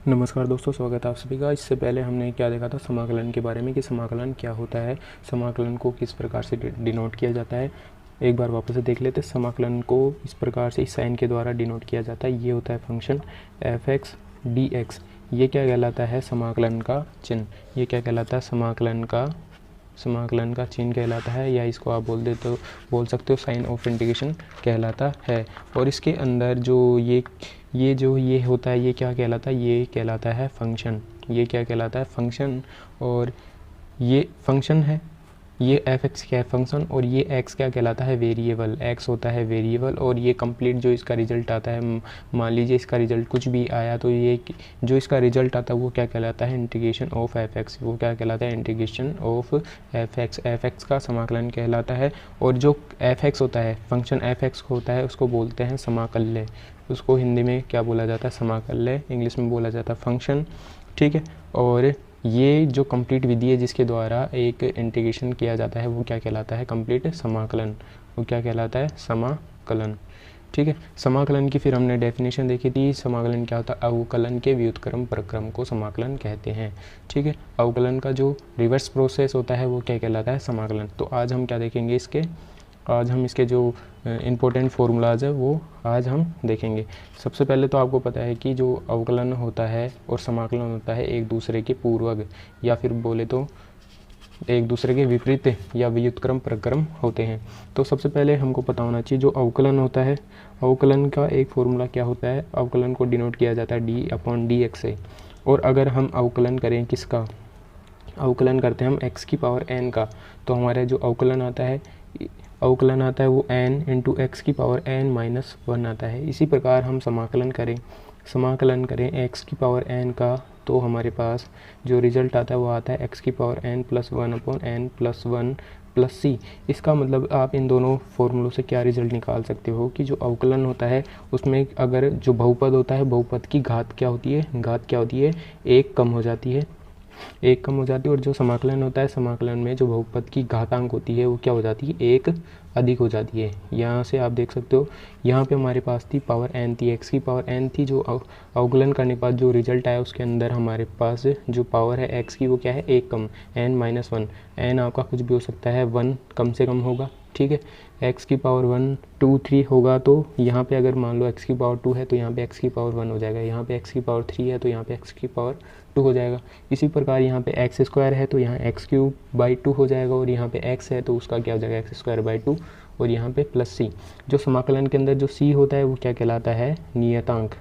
नमस्कार दोस्तों, स्वागत है आप सभी का। इससे पहले हमने क्या देखा था समाकलन के बारे में कि समाकलन क्या होता है, समाकलन को किस प्रकार से डिनोट किया जाता है। एक बार वापस से देख लेते हैं। समाकलन को इस प्रकार से इस साइन के द्वारा डिनोट किया जाता है। ये होता है function F x d x. ये क्या कहलाता है? समाकलन का चिन्ह। ये क्या कहलाता है? समाकलन का चिन्ह कहलाता है, या इसको आप बोल सकते हो साइन ऑफ इंटीग्रेशन कहलाता है। और इसके अंदर जो ये होता है, ये क्या कहलाता है? ये कहलाता है फंक्शन। ये क्या कहलाता है? फंक्शन। और ये फंक्शन है, ये एफ एक्स क्या है? फंक्शन। और ये एक्स क्या कहलाता है? वेरिएबल। एक्स होता है वेरिएबल। और ये कंप्लीट जो इसका रिजल्ट आता है, मान लीजिए इसका रिजल्ट कुछ भी आया, तो ये जो इसका रिजल्ट आता है वो क्या कहलाता है? Integration of F x. वो क्या कहलाता है? Integration of F x. F x का समाकलन कहलाता है। और जो एफ एक्स होता है, फंक्शन एफ एक्स होता है, उसको बोलते हैं समाकल्य। उसको हिंदी में क्या बोला जाता है? समाकल्य। इंग्लिश में बोला जाता है फंक्शन। ठीक है। और ये जो कंप्लीट विधि है जिसके द्वारा एक इंटीग्रेशन किया जाता है, वो क्या कहलाता है? कंप्लीट समाकलन। वो क्या कहलाता है? समाकलन। ठीक है। समाकलन की फिर हमने डेफिनेशन देखी थी। समाकलन क्या होता है? अवकलन के व्युत्क्रम प्रक्रम को समाकलन कहते हैं। ठीक है। अवकलन का जो रिवर्स प्रोसेस होता है वो क्या कहलाता है? समाकलन। तो आज हम क्या देखेंगे आज हम इसके जो इम्पोर्टेंट फार्मूलाज है वो आज हम देखेंगे। सबसे पहले तो आपको पता है कि जो अवकलन होता है और समाकलन होता है एक दूसरे के पूर्वक, या फिर बोले तो एक दूसरे के विपरीत या व्युत्क्रम प्रक्रम होते हैं। तो सबसे पहले हमको पता होना चाहिए जो अवकलन होता है, अवकलन का एक फार्मूला क्या होता है? अवकलन को डिनोट किया जाता है d/dx से। और अगर हम अवकलन करें किसका? अवकलन करते हैं हम x की पावर n का, तो हमारा जो अवकलन आता है वो n इंटू एक्स की पावर n-1 आता है। इसी प्रकार हम समाकलन करें x की पावर n का, तो हमारे पास जो रिज़ल्ट आता है वो आता है x की पावर n+1/n+1 प्लस सी। इसका मतलब आप इन दोनों फॉर्मूलों से क्या रिजल्ट निकाल सकते हो कि जो अवकलन होता है उसमें अगर जो बहुपद होता है, बहुपद की घात क्या होती है? एक कम हो जाती है। और जो समाकलन होता है, समाकलन में जो बहुपद की घातांक होती है वो क्या हो जाती है? एक अधिक हो जाती है। यहाँ से आप देख सकते हो, यहाँ पे हमारे पास थी पावर n थी, x की पावर n थी। जो अवकलन करने के बाद जो रिजल्ट आया उसके अंदर हमारे पास जो पावर है x की वो क्या है? एक कम, n-1। n आपका कुछ भी हो सकता है, 1 कम से कम होगा। ठीक है। x की पावर 1 2 3 होगा, तो यहाँ पे अगर मान लो x की पावर 2 है तो यहाँ पे x की पावर 1 हो जाएगा। यहाँ पे x की पावर 3 है तो यहाँ पे x की पावर 2 हो जाएगा। इसी प्रकार यहाँ पे एक्स स्क्वायर है तो यहाँ x³/2 हो जाएगा। और यहाँ पे x है तो उसका क्या हो जाएगा? x²/2। और यहाँ पे प्लस सी। जो समाकलन के अंदर जो c होता है वो क्या कहलाता है? नियतांक।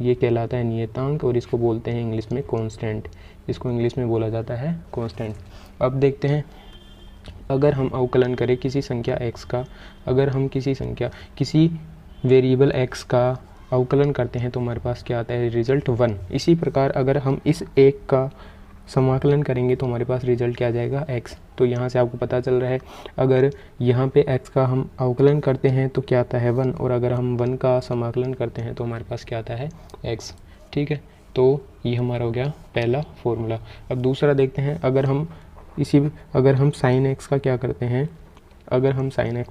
ये कहलाता है नियतांक, और इसको बोलते हैं इंग्लिश में कांस्टेंट। इसको इंग्लिश में बोला जाता है कांस्टेंट। अब देखते हैं, अगर हम अवकलन करें किसी संख्या x का, अगर हम किसी वेरिएबल x का अवकलन करते हैं तो हमारे पास क्या आता है? रिजल्ट 1। इसी प्रकार अगर हम इस एक का समाकलन करेंगे तो हमारे पास रिजल्ट क्या आ जाएगा? x। तो यहाँ से आपको पता चल रहा है, अगर यहाँ पे x का हम अवकलन करते हैं तो क्या आता है? 1। और अगर हम 1 का समाकलन करते हैं तो हमारे पास क्या आता है? x। ठीक है। तो ये हमारा हो गया पहला फॉर्मूला। अब दूसरा देखते हैं, अगर हम साइन x का क्या करते हैं? अगर हम साइन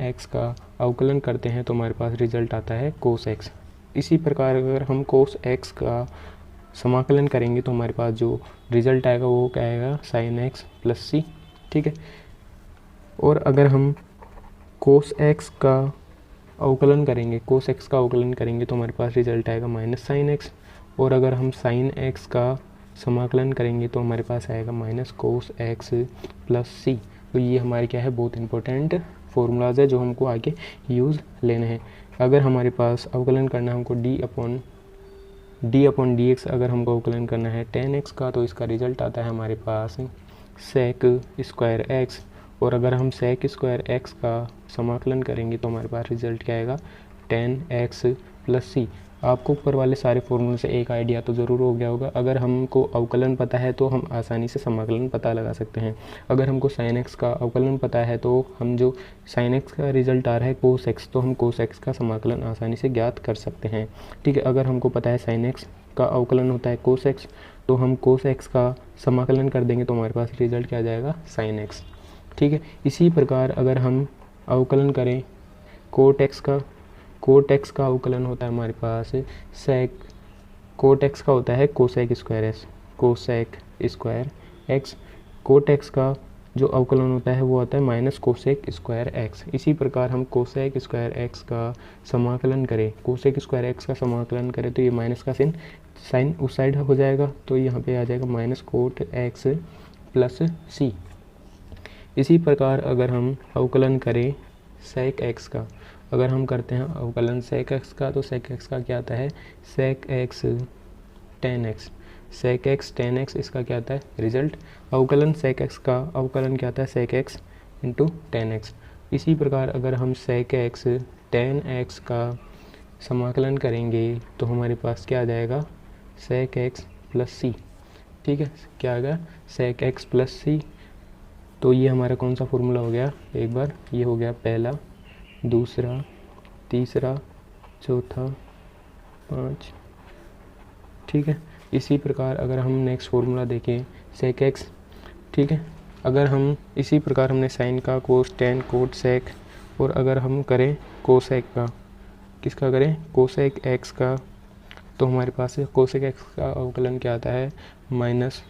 x का अवकलन करते हैं तो हमारे पास रिजल्ट आता है कोस x। इसी प्रकार अगर हम कोस x का समाकलन करेंगे तो हमारे पास जो रिजल्ट आएगा वो क्या आएगा? Sign x plus c. ठीक है। और अगर हम कोस x का अवकलन करेंगे तो हमारे पास रिजल्ट आएगा माइनस साइन x। और अगर हम साइन x का समाकलन करेंगे तो हमारे पास आएगा minus cos x plus c. तो ये हमारे क्या है? बहुत इंपॉर्टेंट फार्मूलाज है जो हमको आगे यूज़ लेने हैं। अगर हमारे पास अवकलन करना है हमको d/dx, अगर हमको अवकलन करना है tan x का, तो इसका रिजल्ट आता है हमारे पास sec² x। और अगर हम sec² x का समाकलन करेंगे तो हमारे पास रिजल्ट क्या आएगा? tan x प्लस सी। आपको ऊपर वाले सारे फॉर्मूले से एक आइडिया तो ज़रूर हो गया होगा। अगर हमको अवकलन पता है तो हम आसानी से समाकलन पता लगा सकते हैं। अगर हमको साइन x का अवकलन पता है तो हम जो साइन x का रिजल्ट आ रहा है कोस x, तो हम कोस x का समाकलन आसानी से ज्ञात कर सकते हैं। ठीक है। अगर हमको पता है साइन x का अवकलन होता है कोस x, तो हम कोस x का समाकलन कर देंगे तो हमारे पास रिजल्ट क्या आ जाएगा? Sine x। ठीक है। इसी प्रकार अगर हम अवकलन करें कोट x का अवकलन होता है हमारे पास सेक कोट एक्स का होता है cosec square s, cosec square x. Cot x का जो अवकलन होता है वो आता है माइनस कोसेक स्क्वायर एक्स। इसी प्रकार हम कोसेक स्क्वायर एक्स का समाकलन करें, कोसेक स्क्वायर एक्स का समाकलन करें तो ये माइनस का साइन उस साइड हो जाएगा, तो यहाँ पे आ जाएगा minus cot x plus C. इसी प्रकार अगर हम अवकलन करें सेक एक्स का, अगर हम करते हैं अवकलन सेक एक्स का, तो सेक एक्स का क्या आता है, sec x tan x, sec x tan x, इसका क्या आता है रिजल्ट। अवकलन सेक एक्स का अवकलन क्या आता है, sec x into tan x. इसी प्रकार अगर हम सेक एक्स टेन एक्स का समाकलन करेंगे तो हमारे पास क्या आ जाएगा, सेक एक्स प्लस सी। ठीक है, क्या आ गया, सेक एक्स प्लस सी। तो ये हमारा कौन सा फॉर्मूला हो गया, एक बार ये हो गया पहला, दूसरा, तीसरा, चौथा, 5। ठीक है, इसी प्रकार अगर हम नेक्स्ट फार्मूला देखें सेक एक्स, ठीक है, अगर हम इसी प्रकार हमने साइन का, कोस, टेन, कोट, सेक, और अगर हम करें कोसेक का, किसका करें, कोसेक एक्स का, तो हमारे पास कोसेक एक्स का अवकलन क्या आता है, minus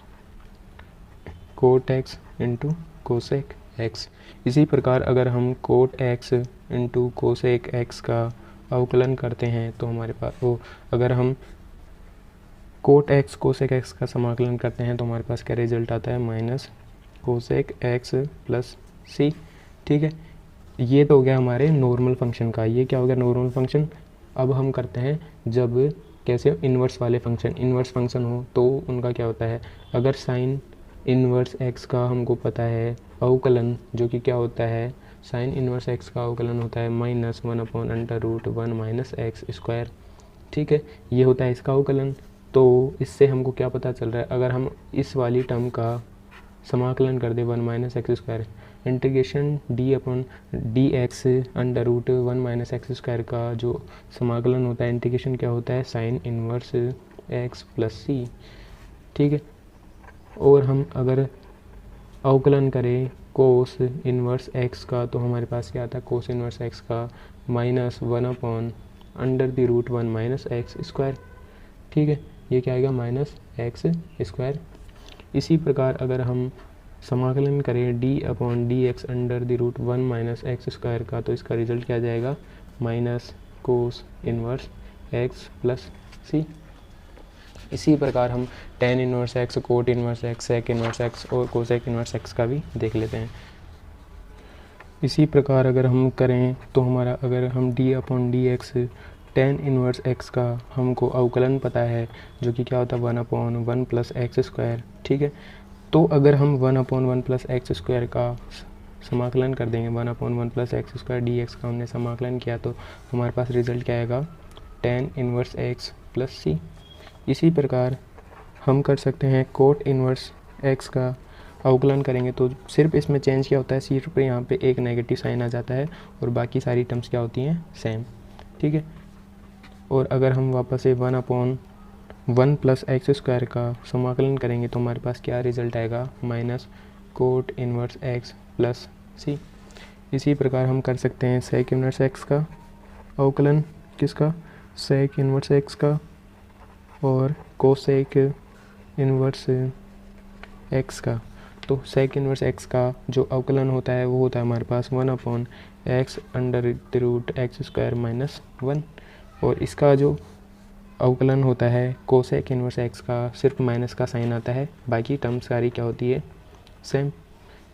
cot x into cosec x. इसी प्रकार अगर हम cot x into cosec x का अवकलन करते हैं तो हमारे पास वो, अगर हम कोट एक्स कोसेक एक्स का समाकलन करते हैं तो हमारे पास क्या रिजल्ट आता है, minus cosec x plus c. ठीक है, ये तो हो गया हमारे नॉर्मल फंक्शन का, ये क्या हो गया नॉर्मल फंक्शन। अब हम करते हैं जब कैसे इन्वर्स वाले फंक्शन, इन्वर्स फंक्शन हो तो उनका क्या होता है, अगर साइन इन्वर्स एक्स का हमको पता है अवकलन, जो कि क्या होता है, साइन इन्वर्स एक्स का अवकलन होता है माइनस 1/√1 माइनस एक्स स्क्वायर। ठीक है, ये होता है इसका अवकलन। तो इससे हमको क्या पता चल रहा है, अगर हम इस वाली टर्म का समाकलन कर दे 1 minus x square, integration dx/√1 minus x square का जो समाकलन होता है, इंटीग्रेशन क्या होता है, sign inverse X plus c. ठीक है, और हम अगर अवकलन करें कोस इन्वर्स एक्स का तो हमारे पास क्या आता है, कोस इन्वर्स एक्स का माइनस 1/√1 माइनस एक्स स्क्वायर। ठीक है, ये क्या आएगा, माइनस एक्स स्क्वायर। इसी प्रकार अगर हम समाकलन करें d/dx/√1 माइनस एक्स स्क्वायर का तो इसका रिजल्ट क्या जाएगा, minus cos inverse X plus C. इसी प्रकार हम tan inverse x, cot inverse x, sec inverse X और कोसेक इन्वर्स एक्स का भी देख लेते हैं। इसी प्रकार अगर हम करें तो हमारा, अगर हम d/dx टेन इन्वर्स एक्स का हमको अवकलन पता है, जो कि क्या होता है 1/1 प्लस एक्स स्क्वायर। ठीक है, तो अगर हम 1/1 प्लस एक्स स्क्वायर का समाकलन कर देंगे, 1/1 plus x square d x का हमने समाकलन किया तो हमारे पास रिजल्ट क्या आएगा, ten inverse X plus C. इसी प्रकार हम कर सकते हैं कोट इन्वर्स एक्स का अवकलन करेंगे तो सिर्फ इसमें चेंज क्या होता है, सिर्फ यहाँ पे एक नेगेटिव साइन आ जाता है और बाकी सारी टर्म्स क्या होती हैं, सेम। ठीक है, और अगर हम वापस से 1/1 प्लस एक्स स्क्वायर का समाकलन करेंगे तो हमारे पास क्या रिजल्ट आएगा, minus cot inverse X plus C. इसी प्रकार हम कर सकते हैं सेक इन्वर्स एक्स का अवकलन, किसका, सेक इन्वर्स एक्स का, और कोसेक इन्वर्स एक्स का। तो सेक इन्वर्स एक्स का जो अवकलन होता है वो होता है हमारे पास 1/x√x² माइनस 1, और इसका जो अवकलन होता है कोसेक इन्वर्स एक्स का सिर्फ माइनस का साइन आता है, बाकी टर्म्स सारी क्या होती है, सेम।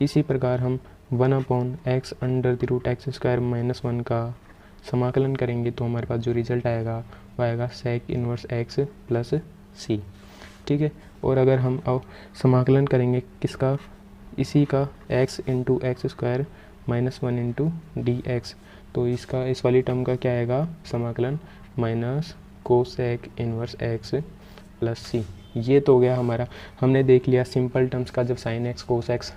इसी प्रकार हम 1/x√x² माइनस 1 का समाकलन करेंगे तो हमारे पास जो रिजल्ट आएगा वो आएगा सेक इन्वर्स एक्स प्लस सी। ठीक है, और अगर हम समाकलन करेंगे किसका, इसी का x into X square minus 1 into D X, तो इसका इस वाली टर्म का क्या आएगा समाकलन, minus cosec inverse X plus C. ये तो हो गया हमारा, हमने देख लिया सिंपल टर्म्स का, जब साइन एक्स कोस एक्स,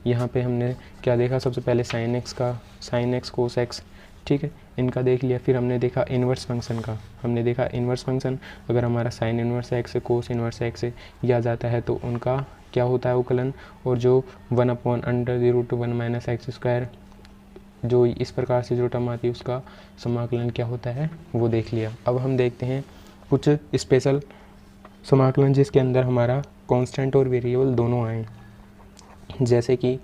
यहाँ पे हमने क्या देखा, सबसे पहले साइन एक्स का, साइन एक्स कोस एक्स, ठीक है, इनका देख लिया। फिर हमने देखा इन्वर्स फंक्शन का, हमने देखा इन्वर्स फंक्शन, अगर हमारा साइन इन्वर्स एक्स कोस इन्वर्स एक्स ये आ जाता है तो उनका क्या होता है अवकलन, और जो 1/√1 माइनस एक्स स्क्वायर जो इस प्रकार से जो टर्म आती है उसका समाकलन क्या होता है वो देख लिया। अब हम देखते हैं कुछ स्पेशल समाकलन जिसके अंदर हमारा कांस्टेंट और वेरिएबल दोनों आए, जैसे कि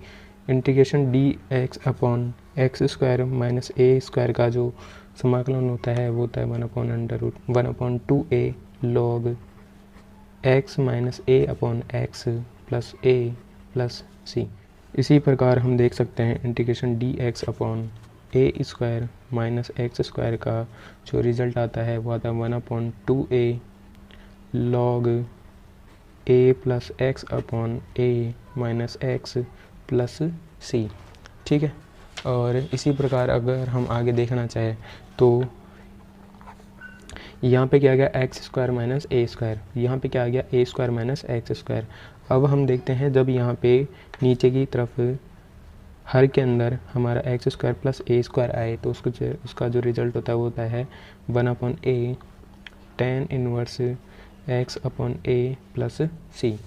integration d x upon x square minus a square का जो समाकलन होता है वो होता है 1/2a log x माइनस ए अपॉन एक्स प्लस ए प्लस सी। इसी प्रकार हम देख सकते हैं integration d x upon a square minus x square का जो रिज़ल्ट आता है वो आता है 1/2a log a plus x upon a minus x plus c. ठीक है, और इसी प्रकार अगर हम आगे देखना चाहें तो यहाँ पे क्या आ गया x square minus a square, यहाँ पे क्या आ गया ए स्क्वायर माइनस एक्स स्क्वायर। अब हम देखते हैं जब यहाँ पे नीचे की तरफ हर के अंदर हमारा x square plus a square आए तो उसका जो रिज़ल्ट होता है वो होता है 1/a tan inverse x upon a plus c.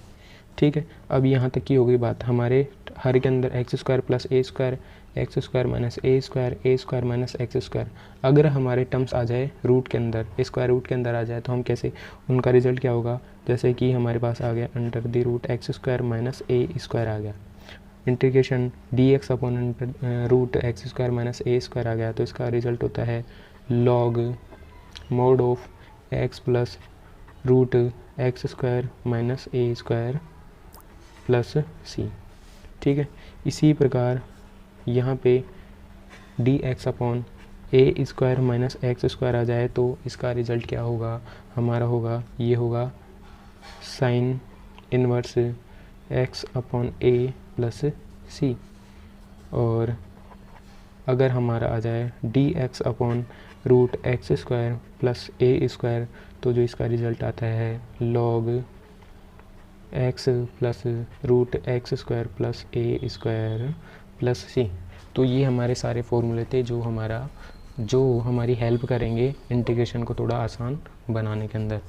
ठीक है, अब यहाँ तक की हो गई बात। हमारे हर के अंदर x square plus a square, x square minus a square minus x square, अगर हमारे टर्म्स आ जाए रूट के अंदर, स्क्वायर रूट के अंदर आ जाए तो हम कैसे, उनका रिजल्ट क्या होगा, जैसे कि हमारे पास आ गया under the root x square minus a square आ गया, integration d x upon root x square minus a square आ गया, तो इसका रिजल्ट होता है log mod of x plus root x square minus a square plus c. ठीक है, इसी प्रकार यहाँ पे d x upon a square minus x square आ जाए तो इसका रिज़ल्ट क्या होगा, हमारा होगा, ये होगा sine inverse x upon a plus c. और अगर हमारा आ जाए d x upon root x square plus a square तो जो इसका रिज़ल्ट आता है log x plus root x square plus a square plus c. तो ये हमारे सारे फॉर्मूले थे जो हमारी हेल्प करेंगे इंटीग्रेशन को थोड़ा आसान बनाने के अंदर।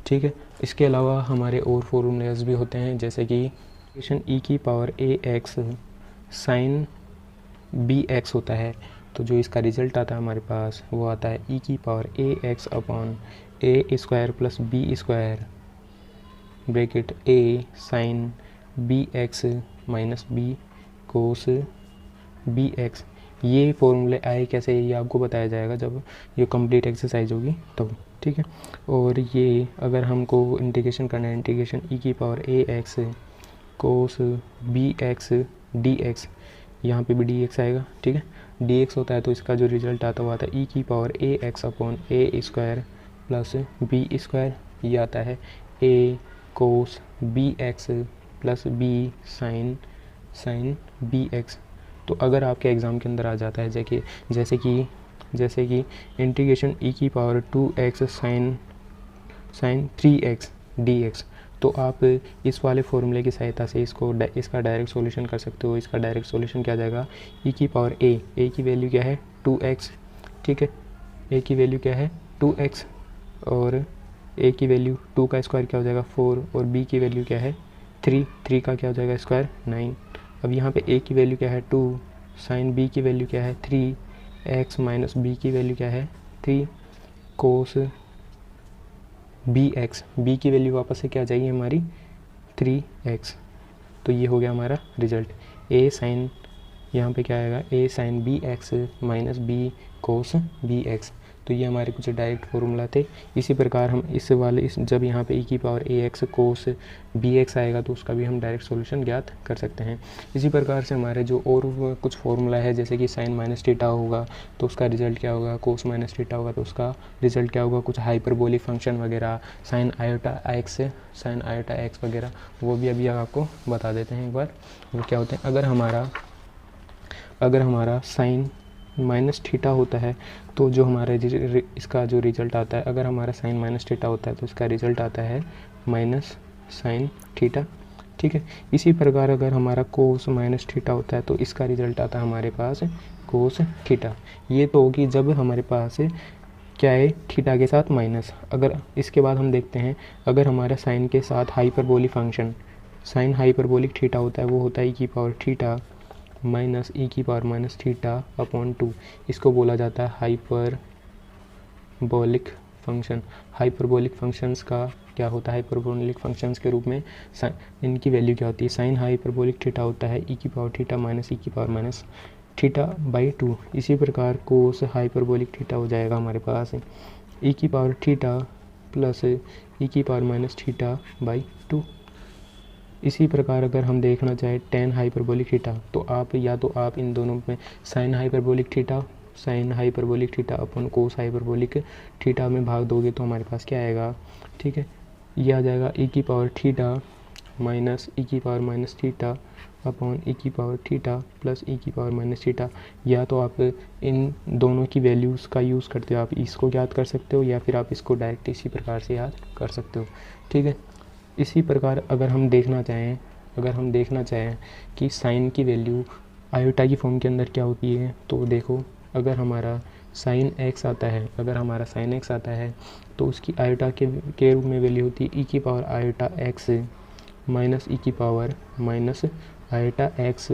ठीक है, इसके अलावा हमारे और फॉर्मूलेज भी होते हैं, जैसे कि इंटीग्रेशन ई की power a x sign b x होता है, तो जो इसका रिज़ल्ट आता है हमारे पास वो आता है ई की power a x upon a square plus b square bracket a sine b x minus b cos b x. ये फॉर्मूले आए कैसे, ये आपको बताया जाएगा जब ये कंप्लीट एक्सरसाइज होगी तब। ठीक है, और ये अगर हमको इंटीग्रेशन करना है, इंटीग्रेशन ई की power a x cos b x d x, यहाँ पे भी डी एक्स आएगा। ठीक है, डी एक्स होता है तो इसका जो रिज़ल्ट आता है वो आता है ई की power a x upon a square plus b square, ये आता है a cos b x plus b sine b x. तो अगर आपके एग्ज़ाम के अंदर आ जाता है जैसे कि इंटीग्रेशन ई की power 2x sign 3x dx, तो आप इस वाले फॉर्मूले की सहायता से इसका डायरेक्ट सॉल्यूशन कर सकते हो। इसका डायरेक्ट सॉल्यूशन क्या जाएगा, ई की पावर ए की वैल्यू क्या है 2x। ठीक है, ए की वैल्यू क्या है 2x, और ए की वैल्यू 2 का स्क्वायर क्या हो जाएगा 4, और बी की वैल्यू क्या है 3 का क्या हो जाएगा स्क्वायर 9। अब यहाँ पे ए की वैल्यू क्या है 2, साइन बी की वैल्यू क्या है 3x माइनस बी की वैल्यू क्या है 3 कोस बी एक्स, बी की वैल्यू वापस से क्या आ जाएगी हमारी 3x। तो ये हो गया हमारा रिजल्ट, ए साइन, यहाँ पे क्या आएगा a sine b x minus b cos b x. तो ये हमारे कुछ डायरेक्ट फॉर्मूला थे। इसी प्रकार हम जब यहाँ पे ई की power a x cos b x आएगा तो उसका भी हम डायरेक्ट सॉल्यूशन ज्ञात कर सकते हैं। इसी प्रकार से हमारे जो और कुछ फॉर्मूला है, जैसे कि साइन माइनस थीटा होगा तो उसका रिजल्ट क्या होगा, कोस माइनस थीटा होगा तो उसका रिजल्ट क्या होगा, कुछ हाइपरबोलिक फंक्शन वगैरह, साइन आयोटा एक्स वगैरह, वो भी अभी आपको बता देते हैं एक बार वो क्या होते हैं। अगर हमारा साइन माइनस थीटा होता है तो जो हमारा इसका जो रिज़ल्ट आता है, अगर हमारा साइन माइनस थीटा होता है तो इसका रिज़ल्ट आता है माइनस साइन थीटा। ठीक है, इसी प्रकार अगर हमारा कोस माइनस थीटा होता है तो इसका रिज़ल्ट आता है हमारे पास कोस थीटा। ये तो होगी जब हमारे पास क्या है थीटा के साथ माइनस। अगर इसके बाद हम देखते हैं, अगर हमारा साइन के साथ hyperbolic function, sine hyperbolic theta होता है वो होता है ई की पावर थीटा माइनस ई की पावर माइनस थीटा अपॉन 2, इसको बोला जाता है हाइपरबोलिक फंक्शन। हाइपरबोलिक फंक्शंस का क्या होता है, हाइपरबोलिक फंक्शंस के रूप में इनकी वैल्यू क्या होती है, साइन हाइपरबोलिक थीटा होता है ई की पावर थीटा माइनस ई की पावर माइनस थीटा बाई 2। इसी प्रकार कोस हाइपरबोलिक थीटा हो जाएगा हमारे पास ई की पावर थीटा प्लस ई की पावर माइनस थीटा बाई 2। इसी प्रकार अगर हम देखना चाहें टेन हाइपरबोलिक थीटा, तो आप या तो आप इन दोनों में साइन हाइपरबोलिक थीटा अपन कोस हाइपरबोलिक थीटा में भाग दोगे तो हमारे पास क्या आएगा, ठीक है, ये आ जाएगा ई की पावर थीटा माइनस ई की पावर माइनस थीटा अपॉन ई की पावर थीटा प्लस ई की पावर माइनस थीटा। या तो आप इन दोनों की वैल्यूज़ का यूज़ करते हो, आप इसको याद कर सकते हो या फिर आप इसको डायरेक्ट इसी प्रकार से याद कर सकते हो, ठीक है। इसी प्रकार अगर हम देखना चाहें कि साइन की वैल्यू आयोटा की फॉर्म के अंदर क्या होती है, तो देखो अगर हमारा साइन एक्स आता है तो उसकी आयोटा के रूप में वैल्यू होती है ई की पावर आयोटा एक्स माइनस ई की power minus iota x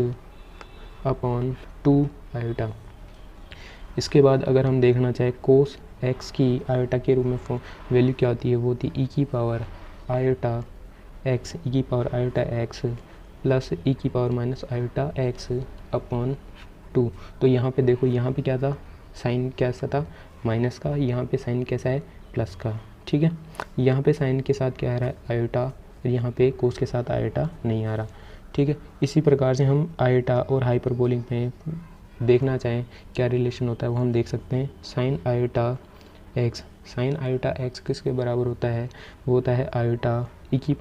upon 2 iota. इसके बाद अगर हम देखना चाहें कोस एक्स की आयोटा के रूप में वैल्यू क्या होती है, वो होती है ई की पावर आयोटा एक्स प्लस ई की power minus iota x upon 2। तो यहाँ पे देखो, यहाँ पे क्या था, साइन कैसा था, माइनस का, यहाँ पे साइन कैसा है, प्लस का, ठीक है। यहाँ पे साइन के साथ क्या आ रहा है, आयोटा, और यहाँ पे कोस के साथ आयोटा नहीं आ रहा, ठीक है। इसी प्रकार से हम आयोटा और हाइपरबोलिक में देखना चाहें क्या रिलेशन होता है वो हम देख सकते हैं। साइन आयोटा एक्स किसके बराबर होता है, वो होता है आयोटा ई की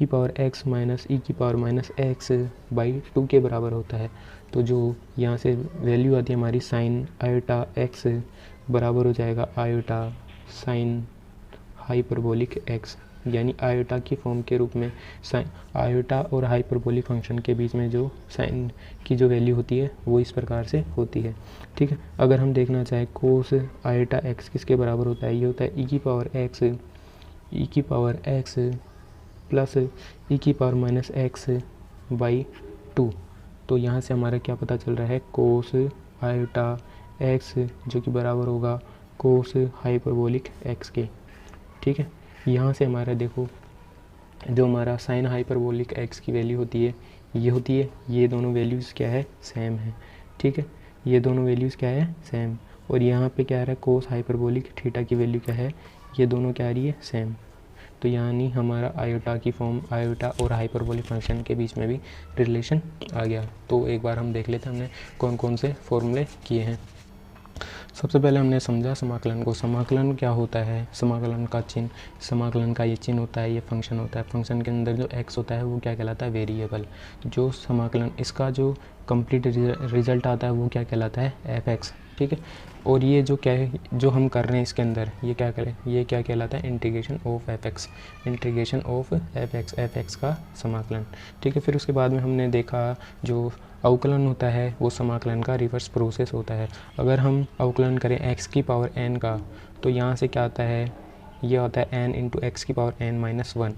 पावर एक्स माइनस ई की पावर माइनस एक्स बाई 2 के बराबर होता है। तो जो यहाँ से वैल्यू आती है हमारी साइन आयोटा एक्स बराबर हो जाएगा आयोटा साइन हाइपरबोलिक एक्स, यानी आयोटा की फॉर्म के रूप में आयोटा और हाइपरबोलिक फंक्शन के बीच में जो साइन की जो वैल्यू होती है वो इस प्रकार से होती है, ठीक है। अगर हम देखना चाहें कोस आयोटा एक्स किसके बराबर होता है, ये होता है ई की पावर एक्स प्लस ई की पावर माइनस एक्स बाई 2। तो यहाँ से हमारा क्या पता चल रहा है, कोस आयोटा एक्स जो कि बराबर होगा कोस हाइपरबोलिक एक्स के, ठीक है। यहाँ से हमारा देखो जो हमारा साइन हाइपरबोलिक एक्स की वैल्यू होती है, ये दोनों वैल्यूज़ क्या है, सेम है, ठीक है। ये दोनों वैल्यूज़ क्या है, सेम। और यहाँ पे क्या आ रहा है, कोस हाइपरबोलिक थीटा की वैल्यू क्या है, ये दोनों क्या आ रही है, सेम। तो यानी हमारा आयोटा की फॉर्म, आयोटा और हाइपरबोलिक फंक्शन के बीच में भी रिलेशन आ गया। तो एक बार हम देख लेते हैं हमने कौन कौन से फॉर्मूले किए हैं। सबसे पहले हमने समझा समाकलन को। समाकलन क्या होता है, समाकलन का ये चिन्ह होता है, ये फंक्शन होता है। फंक्शन के अंदर जो x होता है वो क्या कहलाता है, वेरिएबल। जो समाकलन, इसका जो कंप्लीट रिजल्ट आता है वो क्या कहलाता है, fx, ठीक है। और ये जो क्या है, जो हम कर रहे हैं इसके अंदर, ये क्या कहलाता है, इंटीग्रेशन ऑफ fx का समाकलन, ठीक है। फिर उसके बाद में हमने देखा जो अवकलन होता है वो समाकलन का रिवर्स प्रोसेस होता है। अगर हम अवकलन करें x की पावर n का, तो यहाँ से क्या आता है, ये आता है n इंटू एक्स की पावर n माइनस 1,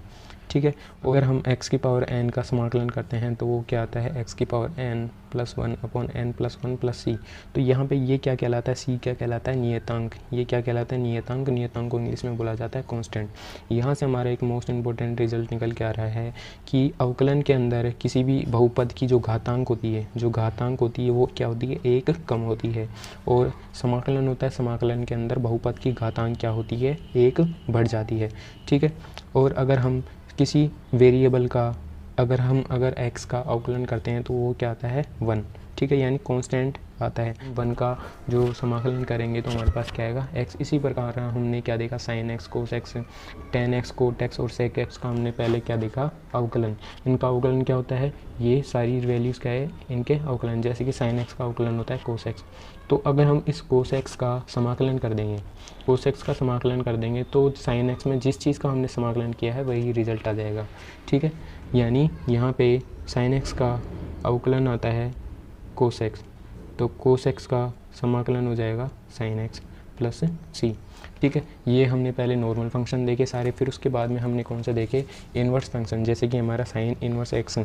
ठीक है। अगर हम x की पावर n का समाकलन करते हैं तो वो क्या आता है, x की power n plus 1 upon n plus 1 plus c। तो यहाँ पे ये क्या कहलाता है, c क्या कहलाता है, नियतांक। ये क्या कहलाता है, नियतांक। नियतांक को इंग्लिश में बोला जाता है कांस्टेंट। यहाँ से हमारा एक मोस्ट इंपॉर्टेंट रिजल्ट निकल के आ रहा है कि अवकलन के अंदर किसी भी बहुपद की जो घातांक होती है वो क्या होती है, एक कम होती है। और समाकलन होता है, समाकलन के अंदर बहुपद की घातांक क्या होती है, एक बढ़ जाती है, ठीक है। और अगर हम किसी वेरिएबल का अगर x का अवकलन करते हैं तो वो क्या आता है, 1, ठीक है, यानी कांस्टेंट आता है। 1 का जो समाकलन करेंगे तो हमारे पास क्या आएगा, x। इसी प्रकार हमने क्या देखा, sine x, cos x, tan x, cot x और सेक एक्स का हमने पहले क्या देखा, अवकलन। इनका अवकलन क्या होता है, ये सारी वैल्यूज़ क्या है, इनके अवकलन। जैसे कि साइन एक्स का अवकलन होता है कोस एक्स। तो अगर हम इस कोस एक्स का समाकलन कर देंगे तो साइन एक्स में जिस चीज़ का हमने समाकलन किया है वही रिजल्ट आ जाएगा, ठीक है। यानी यहाँ पे साइन एक्स का अवकलन आता है कोस एक्स, तो कोस एक्स का समाकलन हो जाएगा साइन एक्स प्लस सी, ठीक है। ये हमने पहले नॉर्मल फंक्शन देखे सारे। फिर उसके बाद में हमने कौन से देखे, इन्वर्स फंक्शन। जैसे कि हमारा साइन इन्वर्स एक्स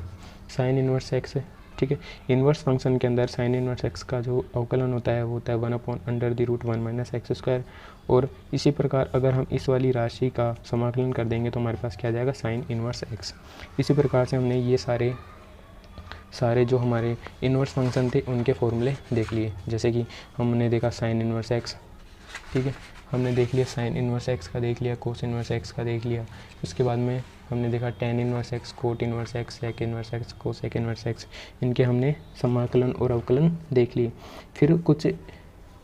ठीक है। इन्वर्स फंक्शन के अंदर साइन इन्वर्स एक्स का जो अवकलन होता है वो होता है 1/√1 माइनस एक्स स्क्वायर। और इसी प्रकार अगर हम इस वाली राशि का समाकलन कर देंगे तो हमारे पास क्या आ जाएगा, साइन इन्वर्स एक्स। इसी प्रकार से हमने ये सारे जो हमारे इन्वर्स फंक्शन थे उनके फॉर्मूले देख लिए। जैसे कि हमने देखा साइन इन्वर्स एक्स, ठीक है, हमने देख लिया साइन इन्वर्स एक्स का, देख लिया कोस इन्वर्स एक्स का, देख लिया। उसके बाद में हमने देखा tan inverse x, cot inverse x, sec inverse x, cosec inverse x, इनके हमने समाकलन और अवकलन देख लिए। फिर कुछ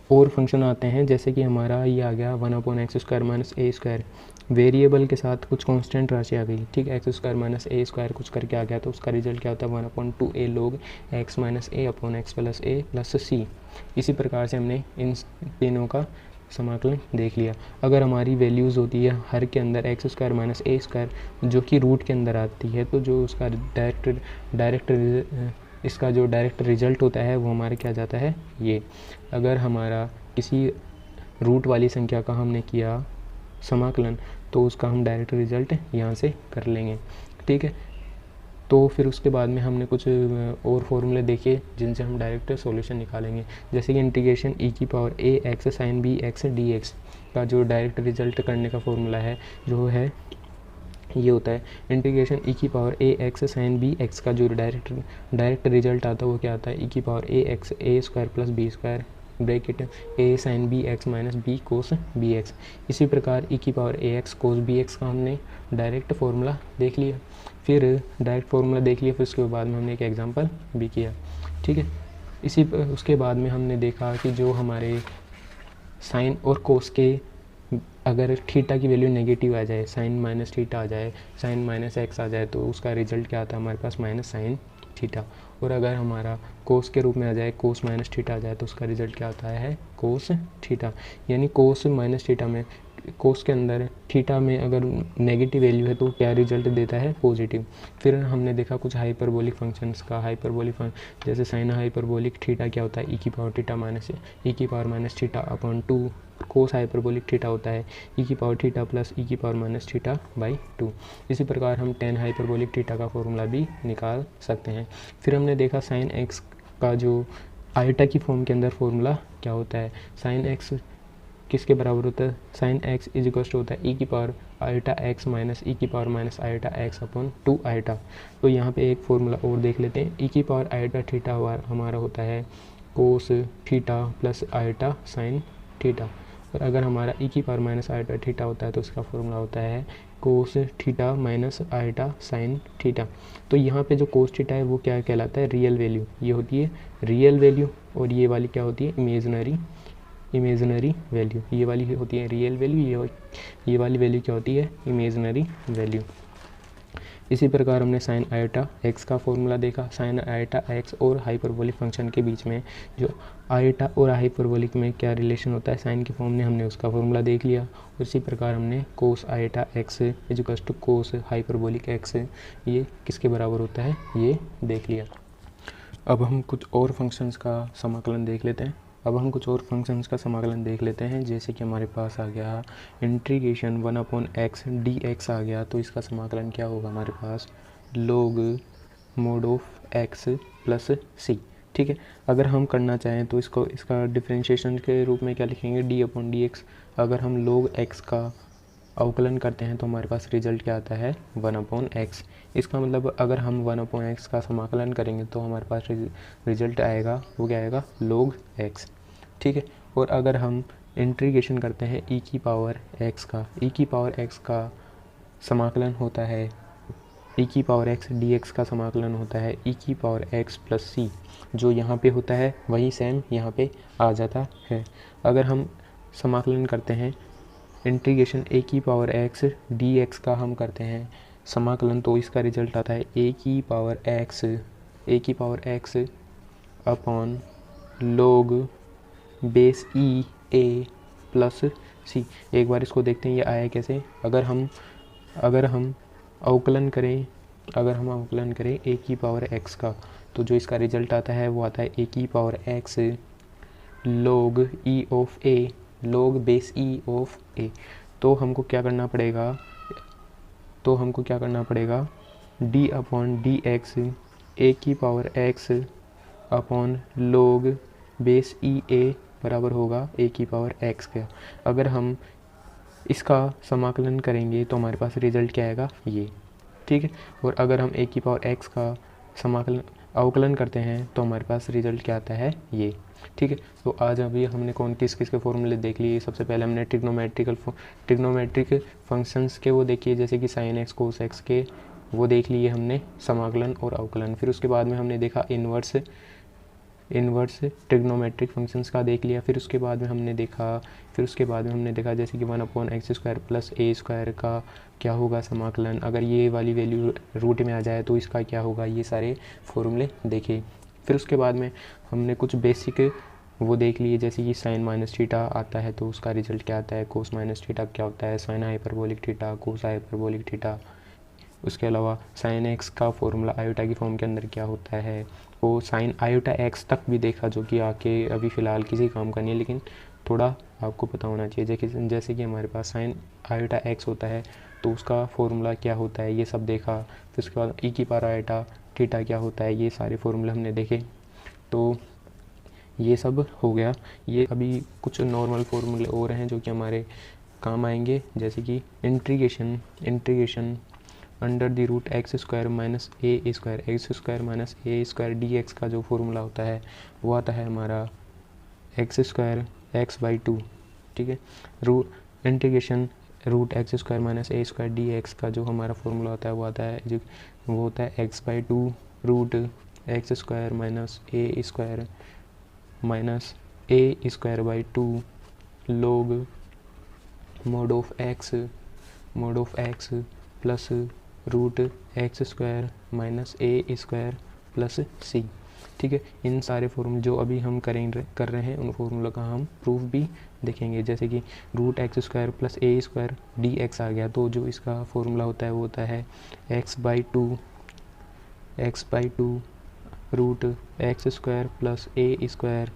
और फंक्शन आते हैं, जैसे कि हमारा ये आ गया 1/x² minus a square, variable के साथ कुछ कांस्टेंट राशि आ गई, ठीक है, x² माइनस ए स्क्वायर कुछ करके आ गया, तो उसका रिजल्ट क्या होता है 1/2a log x माइनस ए अपॉन एक्स प्लस ए प्लस सी। इसी प्रकार से हमने इन तीनों का समाकलन देख लिया। अगर हमारी वैल्यूज़ होती है हर के अंदर x² माइनस ए स्क्वायर जो कि रूट के अंदर आती है, तो जो उसका इसका जो डायरेक्ट रिजल्ट होता है वो हमारे क्या जाता है ये। अगर हमारा किसी रूट वाली संख्या का हमने किया समाकलन तो उसका हम डायरेक्ट रिजल्ट यहाँ से कर लेंगे, ठीक है। तो फिर उसके बाद में हमने कुछ और फॉर्मूले देखे जिनसे हम डायरेक्ट सॉल्यूशन निकालेंगे, जैसे कि इंटीग्रेशन e की power a x sine b x dx का जो डायरेक्ट रिजल्ट करने का फॉर्मूला है जो है ये होता है इंटीग्रेशन e की power a x sine b x का जो डायरेक्ट रिजल्ट आता है वो क्या आता है e की power a x a square plus b square bracket a sine b x minus b cos b x. इसी प्रकार e की power a x cos b x का हमने डायरेक्ट फार्मूला देख लिया। फिर डायरेक्ट फार्मूला देख लिया, फिर उसके बाद में हमने एक एग्जांपल भी किया, ठीक है। उसके बाद में हमने देखा कि जो हमारे साइन और कोस के अगर थीटा की वैल्यू नेगेटिव आ जाए, साइन माइनस थीटा आ जाए, साइन माइनस एक्स आ जाए, तो उसका रिजल्ट क्या आता है हमारे पास माइनस साइन थीटा। और अगर हमारा कोस के रूप में आ जाए, कोस माइनस थीटा आ जाए, तो उसका रिजल्ट क्या आता है कोस थीटा। यानी कोस माइनस थीटा में, कोस के अंदर थीटा में अगर नेगेटिव वैल्यू है तो क्या रिजल्ट देता है पॉजिटिव। फिर हमने देखा कुछ हाइपरबोलिक फंक्शंस का, हाइपरबोलिक जैसे साइन हाइपरबोलिक थीटा क्या होता है e की पावर थीटा माइनस e की power minus theta upon 2। Cos hyperbolic theta होता है e की पावर थीटा प्लस e की पावर माइनस थीटा बाई 2। इसी प्रकार हम टेन हाइपरबोलिक थीटा का फॉर्मूला भी निकाल सकते हैं। फिर हमने देखा साइन एक्स का जो आयटा की फॉर्म के अंदर फॉर्मूला क्या होता है, साइन एक्स किसके बराबर होता है, sine x is equal to होता है e की power iota x minus e की power minus iota x upon 2 iota. तो यहाँ पे एक फॉर्मूला और देख लेते हैं, e की पावर आयटा थीटा हमारा होता है cos theta plus eta sine theta. और अगर हमारा e की पावर माइनस आयटा थीटा होता है तो उसका फॉर्मूला होता है cos theta minus eta sine theta. तो यहाँ पे जो कोस थीटा है वो क्या कहलाता है, रियल वैल्यू, ये होती है रियल वैल्यू, और ये वाली क्या होती है इमेजनरी वैल्यू। ये वाली होती है रियल वैल्यू, ये वाली वैल्यू क्या होती है इमेजनरी वैल्यू। इसी प्रकार हमने साइन आयटा एक्स का फॉर्मूला देखा। साइन आयटा एक्स और हाइपरबोलिक फंक्शन के बीच में जो आयटा और हाइपरबोलिक में क्या रिलेशन होता है साइन के फॉर्म में, हमने उसका फॉर्मूला देख लिया। उसी प्रकार हमने cos iota x equal to cos hyperbolic x ये किसके बराबर होता है ये देख लिया। अब हम कुछ और फंक्शंस का समाकलन देख लेते हैं। जैसे कि हमारे पास आ गया इंटीग्रेशन 1/x dx आ गया, तो इसका समाकलन क्या होगा हमारे पास log mod of x plus c, ठीक है। अगर हम करना चाहें तो इसका डिफरेंशिएशन के रूप में क्या लिखेंगे d/dx। अगर हम log x का अवकलन करते हैं तो हमारे पास रिजल्ट क्या आता है 1/x। इसका मतलब अगर हम 1/x का समाकलन करेंगे तो हमारे पास रिजल्ट आएगा वो क्या आएगा log x, ठीक है। और अगर हम इंटीग्रेशन करते हैं e की पावर x का समाकलन होता है, e की पावर x dx का समाकलन होता है e की पावर x प्लस सी। जो यहाँ पे होता है वही सेम यहाँ पे आ जाता है। अगर हम समाकलन करते हैं इंटीग्रेशन a की पावर x dx का हम करते हैं समाकलन, तो इसका रिजल्ट आता है a की power x upon log base e a plus c. एक बार इसको देखते हैं ये आया कैसे। अगर हम अवकलन करें ए की पावर एक्स का, तो जो इसका रिजल्ट आता है वो आता है ए की power x log e of a log base e of a. तो हमको क्या करना पड़ेगा d/dx ए की power x upon log base e a बराबर होगा ए की पावर एक्स का। अगर हम इसका समाकलन करेंगे तो हमारे पास रिजल्ट क्या आएगा, ये, ठीक है। और अगर हम ए की पावर एक्स का अवकलन करते हैं तो हमारे पास रिजल्ट क्या आता है, ये, ठीक है। तो आज अभी हमने कौन किस के फॉर्मूले देख लिए। सबसे पहले हमने ट्रिग्नोमेट्रिक फंक्शंस के वो देखिए, जैसे कि साइन एक्स कोस एक्स के, वो देख लिए हमने, समाकलन और अवकलन। फिर उसके बाद में हमने देखा इन्वर्स ट्रिग्नोमेट्रिक फंक्शंस का देख लिया। फिर उसके बाद में हमने देखा जैसे कि 1/x² प्लस ए स्क्वायर का क्या होगा समाकलन, अगर ये वाली वैल्यू रूट में आ जाए तो इसका क्या होगा, ये सारे फॉर्मूले देखे। फिर उसके बाद में हमने कुछ बेसिक वो देख लिए, जैसे कि साइन माइनस थीटा आता है तो उसका रिजल्ट क्या आता है, कोस माइनस थीटा क्या होता है, sine hyperbolic theta, cos hyperbolic theta. उसके अलावा साइन एक्स का फॉर्मूला आयोटा की फॉर्म के अंदर क्या होता है, वो साइन आयोटा एक्स तक भी देखा, जो कि आके अभी फ़िलहाल किसी काम का नहीं है, लेकिन थोड़ा आपको पता होना चाहिए। जैसे कि हमारे पास साइन आयोटा एक्स होता है तो उसका फॉर्मूला क्या होता है, ये सब देखा। फिर उसके बाद ई की पावर आयोटा थीटा क्या होता है, ये सारे फॉर्मूले हमने देखे। तो ये सब हो गया। ये अभी कुछ नॉर्मल फॉर्मूले और हैं जो कि हमारे काम आएंगे, जैसे कि integration under the root x² minus a square d x का जो फॉर्मूला होता है वो आता है हमारा x² x/2, ठीक है। Integration root x² minus a square d x का जो हमारा फॉर्मूला होता है वो होता है x/2 root x² minus a square minus a square log mod of x plus root x² minus a square plus c, ठीक है। इन सारे फॉर्मूले जो अभी हम कर रहे हैं उन फॉर्मूलों का हम प्रूफ भी देखेंगे। जैसे कि root x² plus a square d x आ गया, तो जो इसका फॉर्मूला होता है वो होता है x/2 root x² plus a square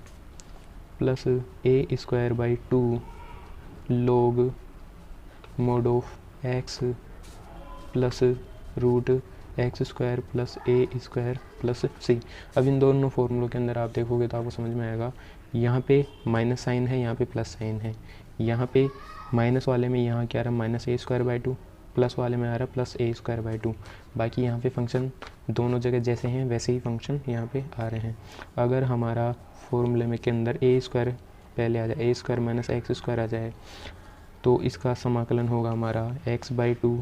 plus a square log mod of x plus root x² plus a square plus c. अब इन दोनों फॉर्मूलों के अंदर आप देखोगे तो आपको समझ में आएगा, यहाँ पे माइनस साइन है, यहाँ पे प्लस साइन है। यहाँ पे माइनस वाले में यहाँ क्या आ रहा है -a²/2, प्लस वाले में आ रहा है +a²/2। बाकी यहाँ पे फंक्शन दोनों जगह जैसे हैं वैसे ही फंक्शन यहाँ पे आ रहे हैं। अगर हमारा फॉर्मूले में के अंदर a² पहले आ जाए, a² माइनस x² आ जाए, तो इसका समाकलन होगा हमारा x/2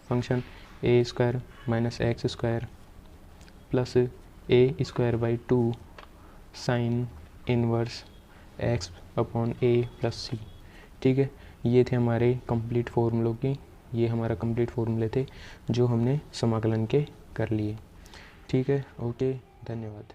function a² minus x² plus a²/2 sine inverse x/a plus c, ठीक है। ये थे हमारे कंप्लीट फॉर्मूलों की, ये हमारा कंप्लीट फॉर्मूले थे जो हमने समाकलन के कर लिए, ठीक है। ओके, धन्यवाद।